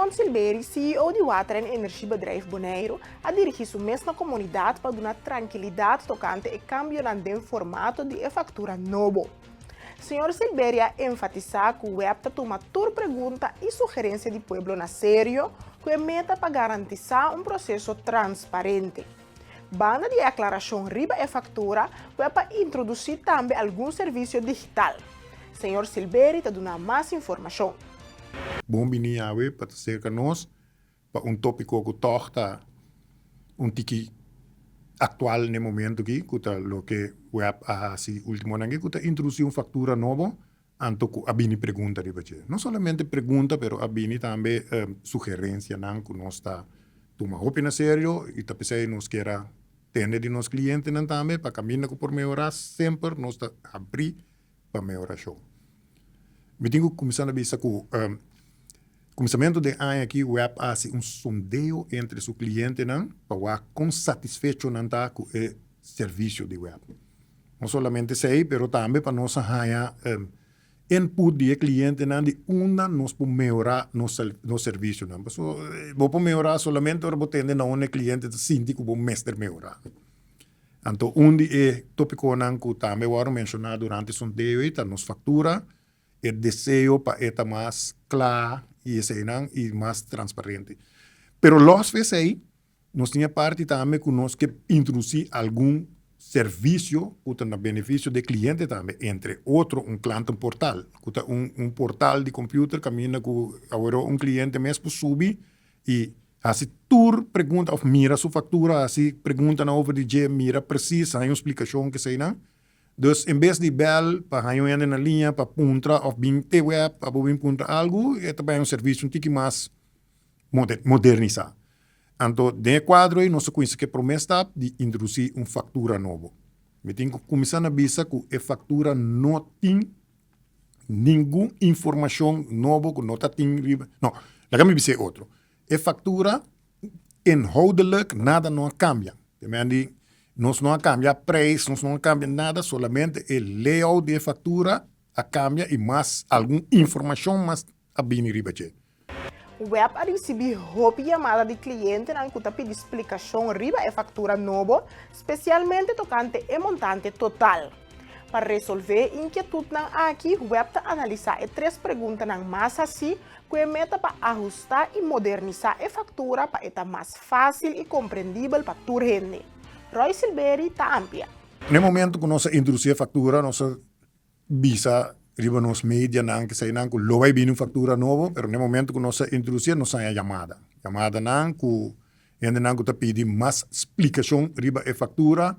Simon Silberi, CEO de Water en Energiebedrijf Bonaire, a dirigir sua mesma comunidade para dar tranquilidade tocante e cambio no formato de factura novo. Senhor Silberi a enfatizar que o web toma toda pergunta e sugerência do povo na sério, que é meta para garantizar processo transparente. Banda de aclaração riba e factura, vai para introduzir também algum serviço digital. Senhor Silberi te dá mais informação. Bom dia, para ser que nós, para tópico que torta tiki atual no momento aqui, que o que web assim último ano que introduzir factura nova, anto que abini pergunta de você. Não somente pergunta, pero abini também sugerência não que nós está toma opina sério e tá pensando nós queira ter de nos clientes não também para caminhar por melhorar sempre nós está abrir para melhorar show. Me tenho começando a ver que começamento de ano aqui, o web faz sondeio entre o cliente para com satisfeito não tá com o serviço de web. Não somente sei, mas também para nós ganhar input de cliente de onde nós podemos melhorar nosso serviço. Vou melhorar somente para poder ter um cliente que sinta que o mestre melhorar. Então, onde é tópico que também vou mencionar durante o sondeio é nos factura, o desejo para estar mais claro e mais transparente. Pero los vezes aí, nós tinha parte também que nós que introduzir algum serviço que tem benefício do cliente também, entre outro cliente portal, que portal de computer caminha que agora cliente mesmo subir e assim tur pergunta ou mira sua factura, assim pergunta na over de mira precisa a explicação que sei não. Dus em vez de bel para ganhar na linha para punta ou bem te web para bem punta algo, é também serviço tique mais modernizar. Então, de quadro aí nós conhecemos que promessa de introduzir factura novo. Me tenho que começar a avisar que a factura não tem nenhuma informação nova que não tem. Não, lá me dizer outro. A factura inhoudelijk nada não cambia. Também nós não cambia preço, nós não cambia nada, solamente o layout da factura cambia e mais alguma informação mais a bem ribache. O web a receber roupa chamada de cliente na que pedir explicação riba a factura nova, especialmente tocante o montante total. Para resolver inquietude aqui, o web analisa três perguntas mais assim, que é meta para ajustar e modernizar a factura para estar mais fácil e compreendível para toda gente. Roy Silberi está amplia. No momento que nós introduzimos a factura, nós visa riba nos mídia que sei que lo vai vir uma factura nova, mas no momento que nós introduzimos, nós tem a chamada. Chamada que ainda não que pede mais explicação riba a factura,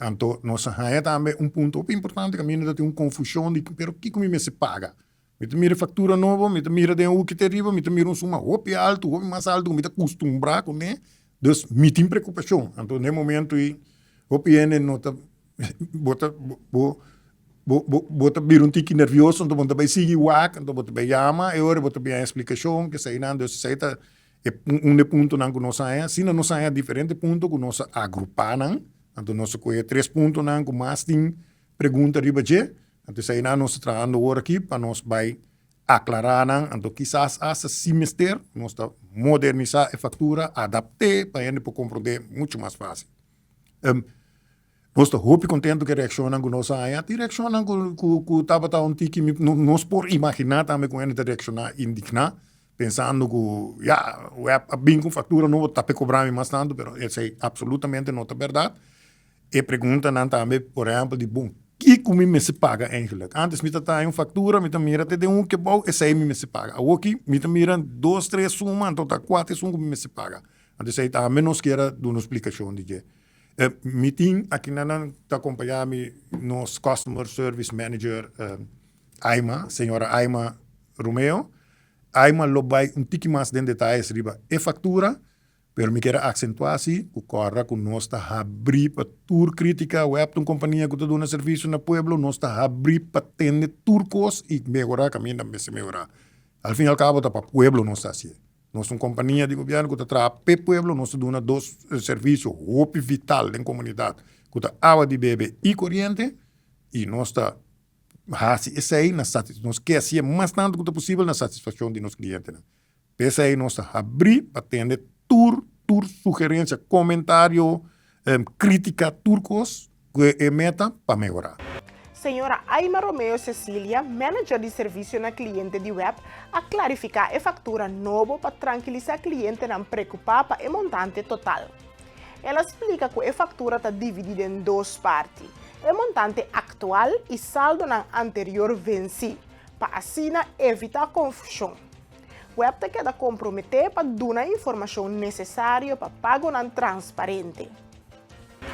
então nós tem também ponto importante que a minha tem confusão de pero que como se paga. Me mira factura nova, me mira de que te riba, me mira suma hopi alto, hopi mais alto, me acostumbrar com né. Dus me tem preocupação. Então, no momento, o PN não está bota vir tique nervioso, então bota vai seguir o ac, então bota vai chamar, e agora bota vai a explicação, que sei não, dus sei tá ponto não que nós é, se não é diferente ponto que nós agrupar não, então nós conhe três pontos não que mais tem pergunta riba je, então sei não nós trabalhando agora aqui para nós vai aclarar, então quizás esse semestre nós está modernizar a factura, adaptar para ele poder compreender muito mais fácil. Nós estamos muito contentes que reaccionam com nós aí, reaccionam com estava que nós por imaginar também com ele reaccionar indignar, pensando que é bem com factura não está cobrando mais tanto, mas isso é absolutamente não é verdade. E pergunta também, por exemplo, de bom que como me se paga eigenlijk. Antes me tá uma factura, me mira até de que bom, esse aí me se paga. Aqui me mira 2, 3 sumas, então tá 4 sumas como me se paga. Antes aí tá menos que era de uma explicação de que. Me tem aqui na tá acompanhar nos customer service manager Aima, senhora Aima Romeo. Aima lo vai tique mais de detalhes riba e factura. Pero me quero acentuar assim, o corra que nós está abrir para tour crítica, web de uma companhia que está dando serviço no pueblo, nós está abrir para atender turcos e melhorar, caminho também se melhorar. Al fim e al cabo, está para o pueblo nós está assim. Nós uma companhia de governo que está trabalhando para o pueblo, nós está dando dois serviços, roupa vital na comunidade, que está água de bebê e corrente, e nós está assim, isso aí, nós queremos ser mais tanto que possível na satisfação de nossos clientes. Pese aí nós abrir para atender tur sugerência, comentário, crítica, turcos que é meta para melhorar. Senhora Aima Romeo Cecília, manager de serviço na cliente de web, a clarificar a fatura nova para tranquilizar cliente não preocupar para o montante total. Ela explica que a fatura está dividida em duas partes, o montante atual e saldo na anterior venci, para assim evitar confusão. O web te queda comprometer para dar a informação necessária para pago não transparente.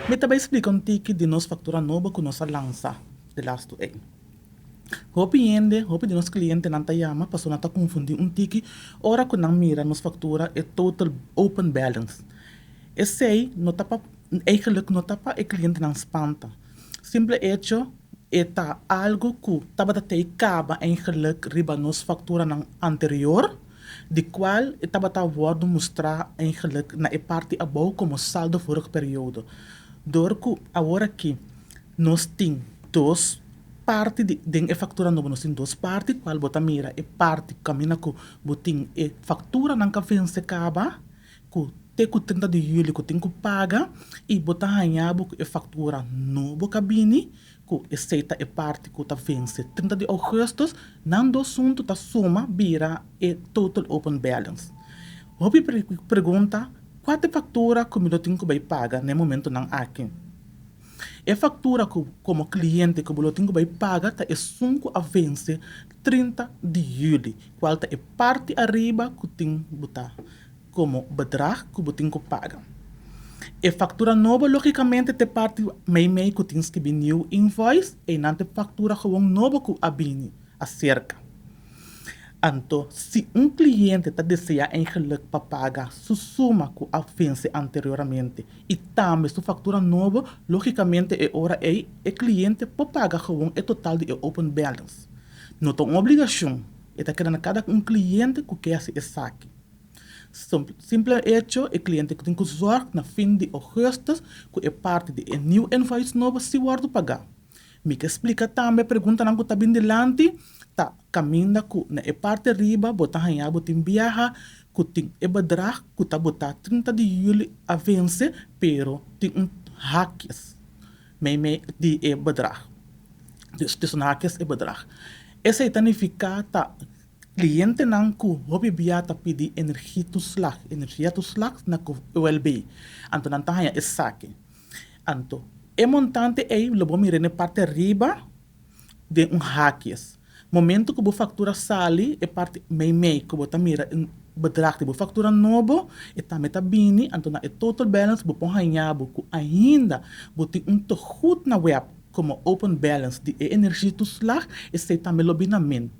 Me também explica tique de nossa fatura nova que nós lança de last day. Hopi de nosso cliente não tá chama, passou não tá confundir tique, ora que não mira nossa fatura é total open balance. Esse aí não tá para eigenlijk não tá para o cliente não espanta. Simple hecho é algo que tava da ter acaba eigenlijk riba nossa fatura não anterior, de qual estava a worden mostrar eigenlijk na parte abaixo como saldo vorige período. Door que agora que nós temos duas partes de fatura nova, nós temos duas partes, qual bota mira é parte caminha que botin é fatura não que vence acaba, que te que 30 de julho que tem que pagar e bota ganhabo que é fatura nova cabine, que aceita é parte que tá vence 30 de agosto, não do assunto tá soma vira é total open balance. Hobby pergunta qual é a fatura que eu tenho que pagar no momento não aqui? A fatura que como cliente que eu tenho que pagar é 5 a vence 30 de julho, qual é a parte arriba que tem que botar como bedrag que eu tenho que pagar. A fatura nova, logicamente, é parte meio que tem que vir new invoice e não é fatura gewoon nova que acerca. Então, se cliente está desejando eigenlijk para pagar sua suma que vence anteriormente e também sua fatura nova, logicamente é hora o cliente pode pagar gewoon o total de open balance. Não tem obrigação, está querendo cada cliente que quer esse saque. Simple hecho, o cliente tem que zorgar na fim de agosto que é parte de new invoice nova se pode pagar. Me explica também, pergunta não que está bem delante, tá caminha que na parte riba, bota ganhar, bota viaja, que tem o bedrag, que tá botar 30 de julho a vence, pero tem hackers, meio de bedrag. Dus tussen hackers e bedrag. Essa significa tá cliente não que hobby biata pedir energia toeslag na OLB. Então não tá ganhar esse saque. Então o montante é o bom mirar na parte riba de hackers. Momento que a fatura sale, é parte meio que você mira bedrag de fatura novo, e também está bem, então é total balance, você pode ganhar, que ainda você tem goed na web, como open balance de energia toeslag, e você também lobinamento.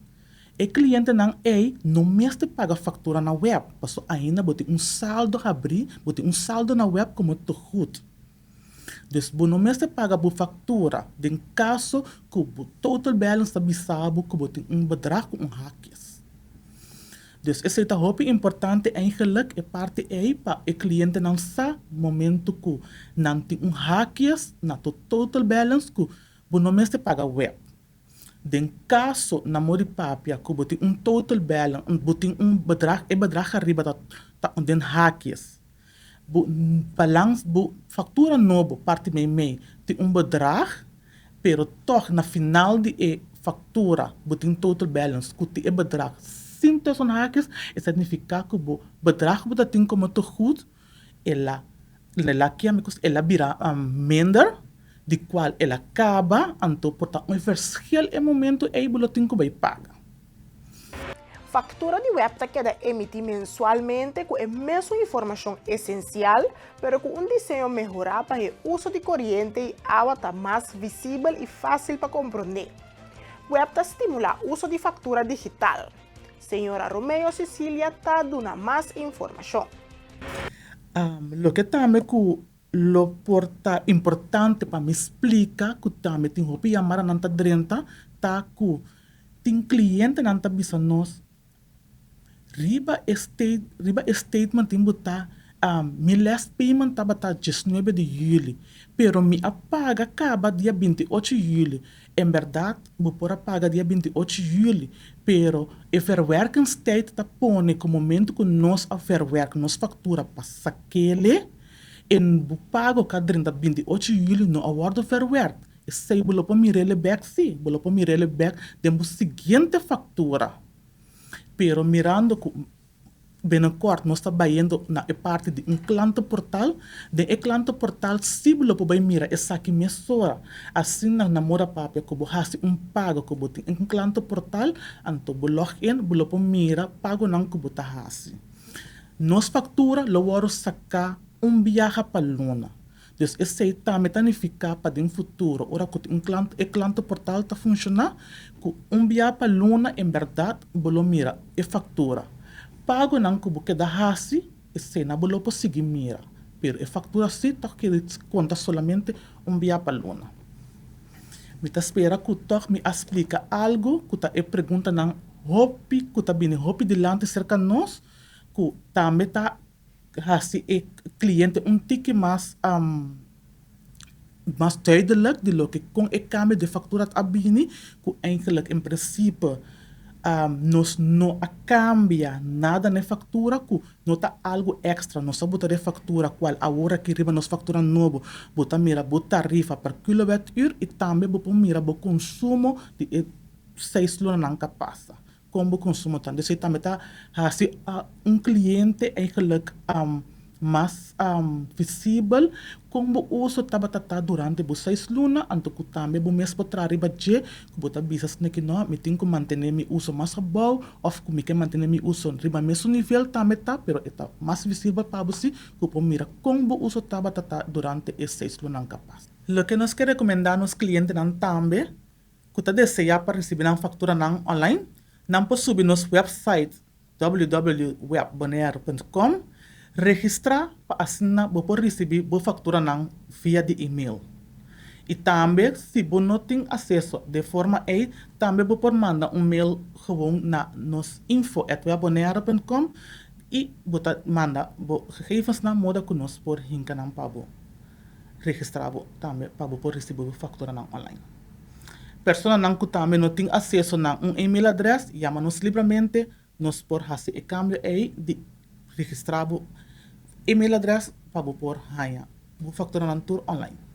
O cliente não mesmo paga fatura na web, mas ainda você tem saldo a abrir, você tem saldo na web como goed. Dus você não mesmo paga a fatura, em caso que o total balance está bisabo, que você tem bedrag com hackers. Dus esse é muito importante, eigenlijk, é parte aí para o cliente não sabe momento que não tem hackers na total balance, que você não mesmo paga web. Em caso na mori papia, que você tem total balance, você tem bedrag arriba da hackers. Balans, fatura nova, parte meio, tem bedrag, pero toch na final de fatura, tem total balance, que tem bedrag, 5.000 hackers, significa que o bedrag que tem como goed, ela vira minder, de qual ela acaba, então, portanto, verschil em momento aí você tem que pagar. Fatura de web queda emitir mensualmente com a mesma informação essencial, pero com desenho melhorado para o uso de corrente e água está mais visível e fácil para compreender. Web estimula o uso de fatura digital. Senhora Romeo Cecília está dando mais informação. Lo que também lo importante para me explicar que também tem roupa chamada nanta drenta, tá que tem cliente nanta bisa nós riba statement tem botar mi last payment estava tá 19 de julho, pero mi apaga acaba dia 28 de julho. Em verdade, vou por apaga dia 28 de julho, pero a verwerkingstijd tá pone com o momento que nós a verwerk, nós factura para aquele, en bu pago ka 28 de julho no award verwerk. E sei bolo para mirele back sim, bolo para mirele back den bu seguinte factura. Pero mirando binnenkort nós está indo na parte de klantenportaal. De klantenportaal sim bolo para mira essa aqui mesora. Assim na namora papel que hasi pago que tem klantenportaal, anto bu login bolo para mira pago nang que tá hasi. Nos factura lo waro sacar viaje para Luna. Dus esse aí também significa para o futuro. Ora que cliente portal está funcionando, que viaje para Luna, em verdade, bolo mira e factura. Pago não que você dá hasi, esse não bolo para seguir mira. Pero e factura sim, tá que conta solamente viaje para Luna. Me tá espera que tu me explica algo, que tá e pergunta não hopi, que tá bem hopi delante cerca nós, que também tá hasi e cliente tique mais mais duidelijk de lo que com e kamer de factura abini que eigenlijk in principe nos no a cambia nada na factura que nota algo extra nos botar de factura qual a hora que riba nos factura novo bota mira bota tarifa per kilowattuur e também bota mira bo consumo de 6 luna nang passa como consumo tan dus também tá hasi cliente eigenlijk mais visível como uso tabatata durante os 6 luna anto que também o mês para riba je que bota business ne que não me tem que manter mi uso mais bom ou que me que manter mi uso riba mesmo nível também tá pero está mais visível para você que por mira como uso tabatata durante esses 6 luna capaz. Lo que nós quer recomendar nos clientes nan também que tá deseja para receber uma fatura nan online não pode subir nos website www.webbonaire.com registrar para assinar para receber a fatura via de e-mail. E também, se você não tem acesso de forma aí, também você mandar mail gewoon na nos info@webbonaire.com e você manda gegevens na moda que nós por hinka nang para registrar também para receber a fatura online. Persona nang que também não tem acesso a e-mail address, chama-nos livremente, nós por fazer o câmbio aí de registrar e-mail address para por haya. Bu factura nang tour online.